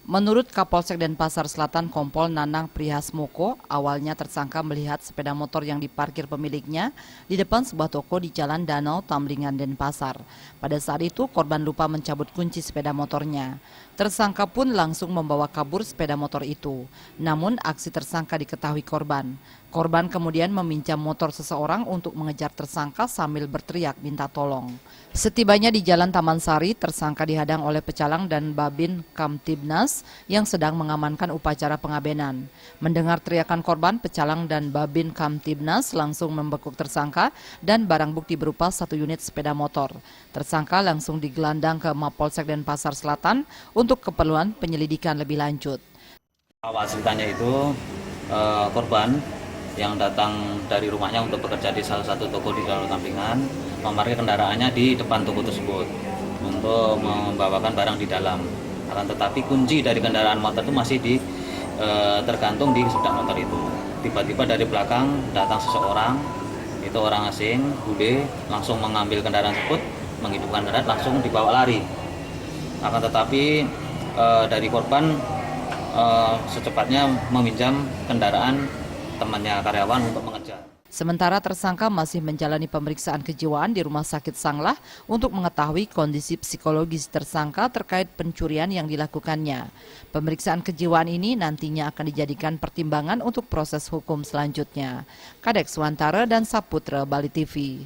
Menurut Kapolsek Denpasar Selatan Kompol Nanang Prihasmoko, awalnya tersangka melihat sepeda motor yang diparkir pemiliknya di depan sebuah toko di Jalan Danau Tamlingan Denpasar. Pada saat itu korban lupa mencabut kunci sepeda motornya. Tersangka pun langsung membawa kabur sepeda motor itu. Namun aksi tersangka diketahui korban. Korban kemudian meminjam motor seseorang untuk mengejar tersangka sambil berteriak minta tolong. Setibanya di Jalan Taman Sari, tersangka dihadang oleh pecalang dan Babin Kamtibnas yang sedang mengamankan upacara pengabenan. Mendengar teriakan korban, pecalang dan Babin Kamtibnas langsung membekuk tersangka dan barang bukti berupa 1 unit sepeda motor. Tersangka langsung digelandang ke Mapolsek Denpasar Selatan untuk keperluan penyelidikan lebih lanjut. Awal ceritanya itu korban yang datang dari rumahnya untuk bekerja di salah satu toko di Danau Tamlingan memarkir kendaraannya di depan toko tersebut untuk membawakan barang di dalam. Akan tetapi kunci dari kendaraan motor itu masih tergantung di sepeda motor itu. Tiba-tiba dari belakang datang seseorang, itu orang asing, bule, langsung mengambil kendaraan tersebut, menghidupkan kendaraan, langsung dibawa lari. Akan tetapi dari korban secepatnya meminjam kendaraan temannya karyawan untuk mengejar. Sementara tersangka masih menjalani pemeriksaan kejiwaan di Rumah Sakit Sanglah untuk mengetahui kondisi psikologis tersangka terkait pencurian yang dilakukannya. Pemeriksaan kejiwaan ini nantinya akan dijadikan pertimbangan untuk proses hukum selanjutnya. Kadek Suantara dan Saputra, Bali TV.